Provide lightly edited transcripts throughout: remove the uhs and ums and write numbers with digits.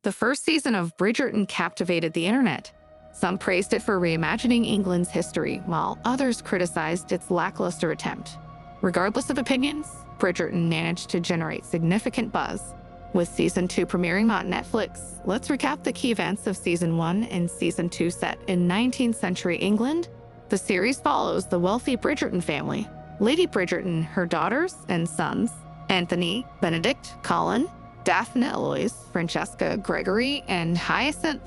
The first season of Bridgerton captivated the internet. Some praised it for reimagining England's history, while others criticized its lackluster attempt. Regardless of opinions, Bridgerton managed to generate significant buzz. With Season 2 premiering on Netflix, let's recap the key events of Season 1 and Season 2 set in 19th century England. The series follows the wealthy Bridgerton family, Lady Bridgerton, her daughters and sons, Anthony, Benedict, Colin, Daphne, Eloise, Francesca, Gregory, and Hyacinth.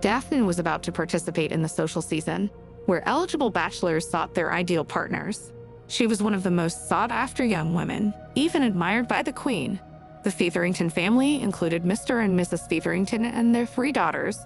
Daphne was about to participate in the social season, where eligible bachelors sought their ideal partners. She was one of the most sought-after young women, even admired by the Queen. The Featherington family included Mr. and Mrs. Featherington and their 3 daughters.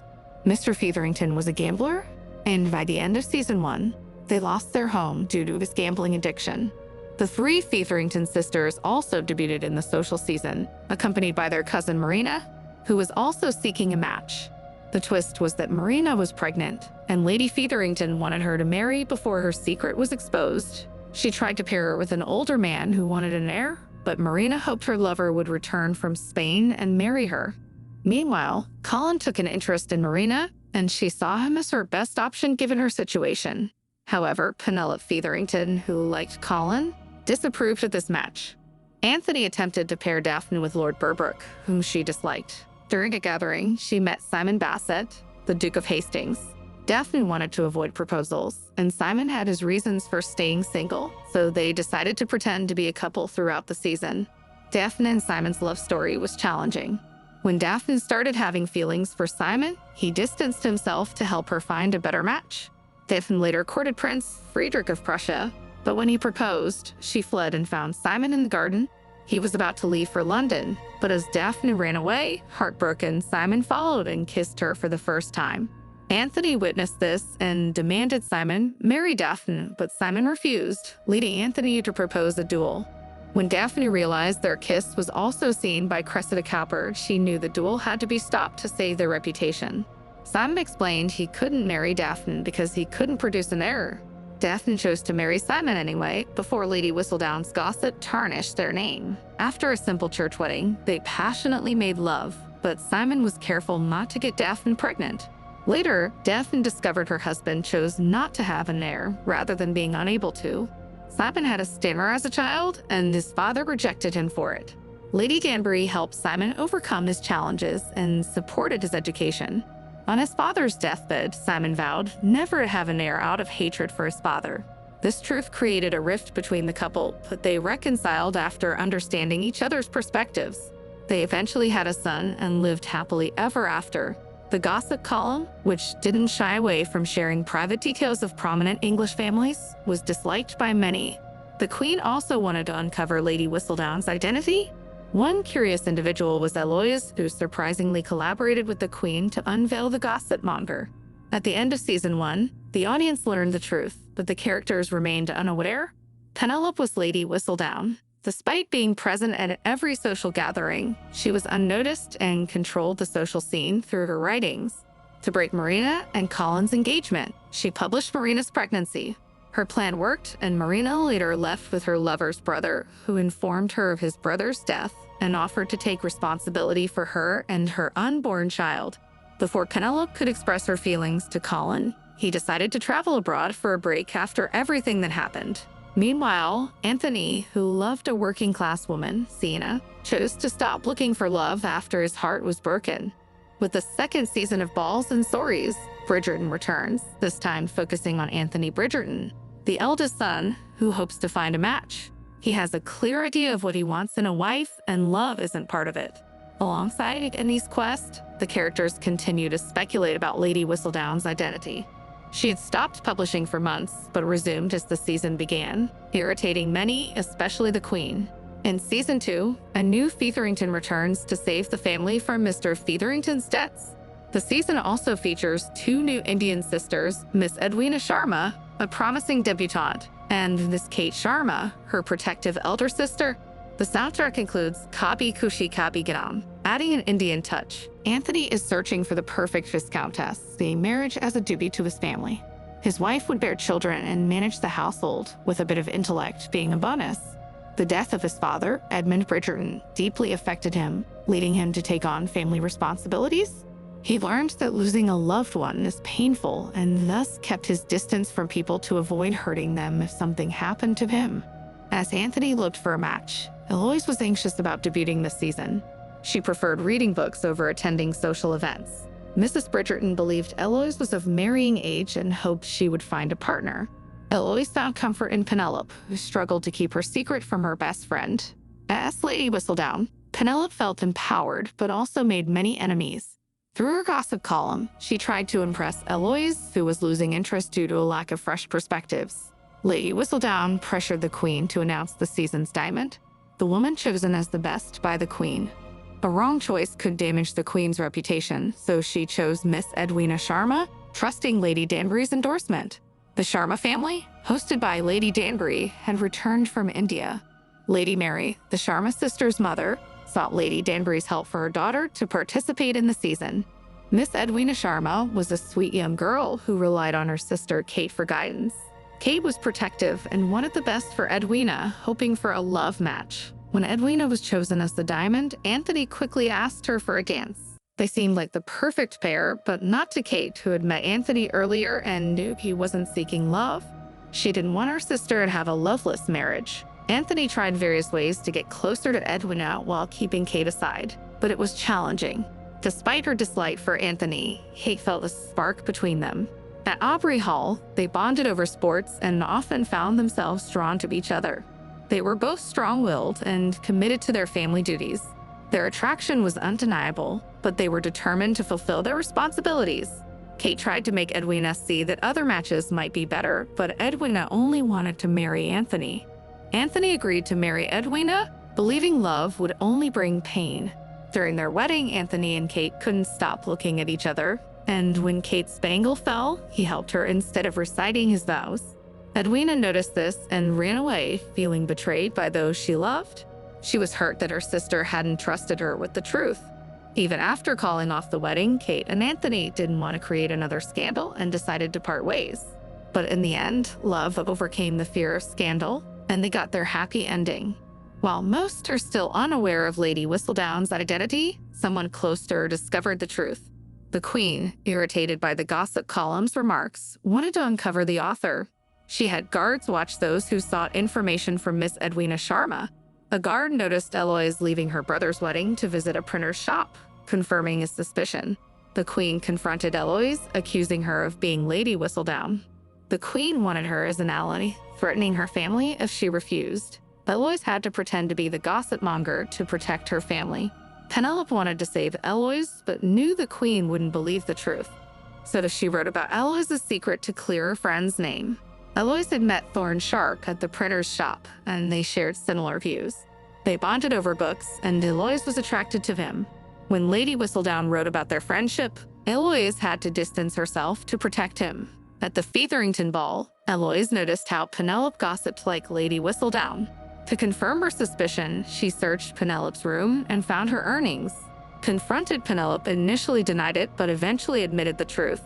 Mr. Featherington was a gambler, and by the end of Season 1, they lost their home due to his gambling addiction. The 3 Featherington sisters also debuted in the social season, accompanied by their cousin Marina, who was also seeking a match. The twist was that Marina was pregnant, and Lady Featherington wanted her to marry before her secret was exposed. She tried to pair her with an older man who wanted an heir, but Marina hoped her lover would return from Spain and marry her. Meanwhile, Colin took an interest in Marina, and she saw him as her best option given her situation. However, Penelope Featherington, who liked Colin, disapproved of this match. Anthony attempted to pair Daphne with Lord Berbrooke, whom she disliked. During a gathering, she met Simon Basset, the Duke of Hastings. Daphne wanted to avoid proposals, and Simon had his reasons for staying single, so they decided to pretend to be a couple throughout the season. Daphne and Simon's love story was challenging. When Daphne started having feelings for Simon, he distanced himself to help her find a better match. Daphne later courted Prince Friedrich of Prussia, but when he proposed, she fled and found Simon in the garden. He was about to leave for London, but as Daphne ran away, heartbroken, Simon followed and kissed her for the first time. Anthony witnessed this and demanded Simon marry Daphne, but Simon refused, leading Anthony to propose a duel. When Daphne realized their kiss was also seen by Cressida Cowper, she knew the duel had to be stopped to save their reputation. Simon explained he couldn't marry Daphne because he couldn't produce an heir. Daphne chose to marry Simon anyway, before Lady Whistledown's gossip tarnished their name. After a simple church wedding, they passionately made love, but Simon was careful not to get Daphne pregnant. Later, Daphne discovered her husband chose not to have an heir, rather than being unable to. Simon had a stammer as a child, and his father rejected him for it. Lady Danbury helped Simon overcome his challenges and supported his education. On his father's deathbed, Simon vowed never to have an heir out of hatred for his father. This truth created a rift between the couple, but they reconciled after understanding each other's perspectives. They eventually had a son and lived happily ever after. The gossip column, which didn't shy away from sharing private details of prominent English families, was disliked by many. The Queen also wanted to uncover Lady Whistledown's identity. One curious individual was Eloise, who surprisingly collaborated with the Queen to unveil the gossip monger. At the end of Season 1, the audience learned the truth, but the characters remained unaware. Penelope was Lady Whistledown. Despite being present at every social gathering, she was unnoticed and controlled the social scene through her writings. To break Marina and Colin's engagement, she published Marina's pregnancy. Her plan worked, and Marina later left with her lover's brother, who informed her of his brother's death and offered to take responsibility for her and her unborn child. Before Penelope could express her feelings to Colin, he decided to travel abroad for a break after everything that happened. Meanwhile, Anthony, who loved a working-class woman, Sienna, chose to stop looking for love after his heart was broken. With the second season of Balls and Stories, Bridgerton returns, this time focusing on Anthony Bridgerton, the eldest son, who hopes to find a match. He has a clear idea of what he wants in a wife, and love isn't part of it. Alongside Annie's quest, the characters continue to speculate about Lady Whistledown's identity. She had stopped publishing for months, but resumed as the season began, irritating many, especially the Queen. In Season 2, a new Featherington returns to save the family from Mr. Featherington's debts. The season also features 2 new Indian sisters, Miss Edwina Sharma, a promising debutante, and Miss Kate Sharma, her protective elder sister. The soundtrack includes Kabhi Khushi Kabhie Gham, adding an Indian touch. Anthony is searching for the perfect viscountess, seeing marriage as a duty to his family. His wife would bear children and manage the household, with a bit of intellect being a bonus. The death of his father, Edmund Bridgerton, deeply affected him, leading him to take on family responsibilities. He learned that losing a loved one is painful and thus kept his distance from people to avoid hurting them if something happened to him. As Anthony looked for a match, Eloise was anxious about debuting this season. She preferred reading books over attending social events. Mrs. Bridgerton believed Eloise was of marrying age and hoped she would find a partner. Eloise found comfort in Penelope, who struggled to keep her secret from her best friend. As Lady Whistledown, Penelope felt empowered but also made many enemies. Through her gossip column, she tried to impress Eloise, who was losing interest due to a lack of fresh perspectives. Lady Whistledown pressured the Queen to announce the season's diamond, the woman chosen as the best by the Queen. A wrong choice could damage the Queen's reputation, so she chose Miss Edwina Sharma, trusting Lady Danbury's endorsement. The Sharma family, hosted by Lady Danbury, had returned from India. Lady Mary, the Sharma sisters' mother, sought Lady Danbury's help for her daughter to participate in the season. Miss Edwina Sharma was a sweet young girl who relied on her sister Kate for guidance. Kate was protective and wanted the best for Edwina, hoping for a love match. When Edwina was chosen as the diamond, Anthony quickly asked her for a dance. They seemed like the perfect pair, but not to Kate, who had met Anthony earlier and knew he wasn't seeking love. She didn't want her sister to have a loveless marriage. Anthony tried various ways to get closer to Edwina while keeping Kate aside, but it was challenging. Despite her dislike for Anthony, Kate felt a spark between them. At Aubrey Hall, they bonded over sports and often found themselves drawn to each other. They were both strong-willed and committed to their family duties. Their attraction was undeniable, but they were determined to fulfill their responsibilities. Kate tried to make Edwina see that other matches might be better, but Edwina only wanted to marry Anthony. Anthony agreed to marry Edwina, believing love would only bring pain. During their wedding, Anthony and Kate couldn't stop looking at each other, and when Kate's spangle fell, he helped her instead of reciting his vows. Edwina noticed this and ran away, feeling betrayed by those she loved. She was hurt that her sister hadn't trusted her with the truth. Even after calling off the wedding, Kate and Anthony didn't want to create another scandal and decided to part ways. But in the end, love overcame the fear of scandal, and they got their happy ending. While most are still unaware of Lady Whistledown's identity, someone close to her discovered the truth. The Queen, irritated by the gossip column's remarks, wanted to uncover the author. She had guards watch those who sought information from Miss Edwina Sharma. A guard noticed Eloise leaving her brother's wedding to visit a printer's shop, confirming his suspicion. The Queen confronted Eloise, accusing her of being Lady Whistledown. The Queen wanted her as an ally, threatening her family if she refused. Eloise had to pretend to be the gossip monger to protect her family. Penelope wanted to save Eloise, but knew the Queen wouldn't believe the truth. So she wrote about Eloise's secret to clear her friend's name. Eloise had met Thorne Sharp at the printer's shop, and they shared similar views. They bonded over books, and Eloise was attracted to him. When Lady Whistledown wrote about their friendship, Eloise had to distance herself to protect him. At the Featherington ball, Eloise noticed how Penelope gossiped like Lady Whistledown. To confirm her suspicion, she searched Penelope's room and found her earnings. Confronted, Penelope initially denied it, but eventually admitted the truth.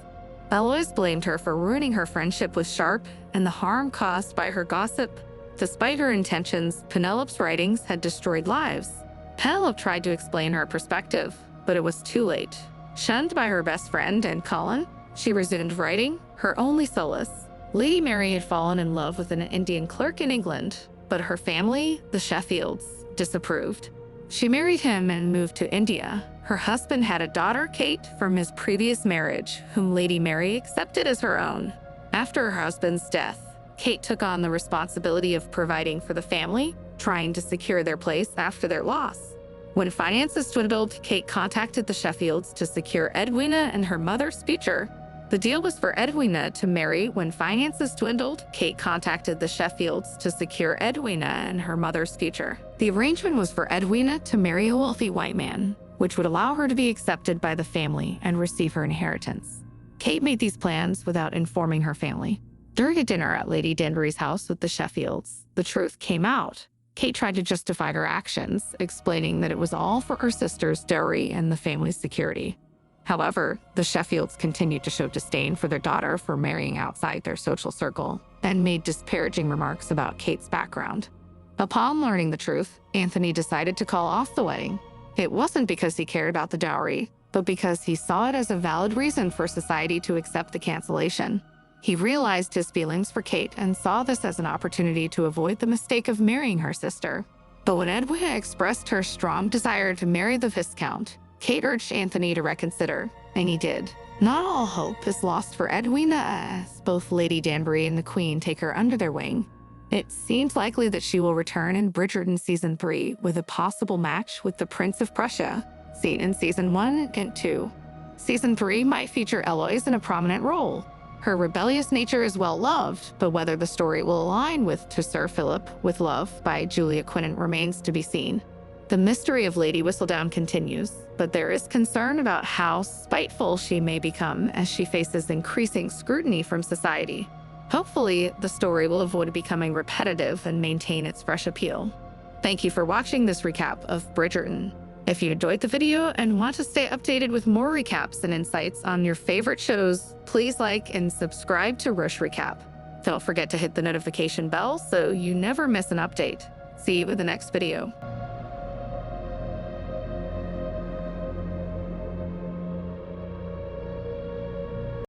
Eloise blamed her for ruining her friendship with Sharp and the harm caused by her gossip. Despite her intentions, Penelope's writings had destroyed lives. Penelope tried to explain her perspective, but it was too late. Shunned by her best friend and Colin, she resumed writing, her only solace. Lady Mary had fallen in love with an Indian clerk in England, but her family, the Sheffields, disapproved. She married him and moved to India. Her husband had a daughter, Kate, from his previous marriage, whom Lady Mary accepted as her own. After her husband's death, Kate took on the responsibility of providing for the family, trying to secure their place after their loss. When finances dwindled, Kate contacted the Sheffields to secure Edwina and her mother's future. The deal was for Edwina to marry. When finances dwindled, Kate contacted the Sheffields to secure Edwina and her mother's future. The arrangement was for Edwina to marry a wealthy white man, which would allow her to be accepted by the family and receive her inheritance. Kate made these plans without informing her family. During a dinner at Lady Danbury's house with the Sheffields, the truth came out. Kate tried to justify her actions, explaining that it was all for her sister's dowry and the family's security. However, the Sheffields continued to show disdain for their daughter for marrying outside their social circle and made disparaging remarks about Kate's background. Upon learning the truth, Anthony decided to call off the wedding. It wasn't because he cared about the dowry, but because he saw it as a valid reason for society to accept the cancellation. He realized his feelings for Kate and saw this as an opportunity to avoid the mistake of marrying her sister. But when Edwina expressed her strong desire to marry the Viscount, Kate urged Anthony to reconsider, and he did. Not all hope is lost for Edwina as both Lady Danbury and the Queen take her under their wing. It seems likely that she will return in Bridgerton Season 3 with a possible match with the Prince of Prussia, seen in Season 1 and 2. Season 3 might feature Eloise in a prominent role. Her rebellious nature is well loved, but whether the story will align with To Sir Philip with Love by Julia Quinlan remains to be seen. The mystery of Lady Whistledown continues, but there is concern about how spiteful she may become as she faces increasing scrutiny from society. Hopefully, the story will avoid becoming repetitive and maintain its fresh appeal. Thank you for watching this recap of Bridgerton. If you enjoyed the video and want to stay updated with more recaps and insights on your favorite shows, please like and subscribe to Rush Recap. Don't forget to hit the notification bell so you never miss an update. See you in the next video.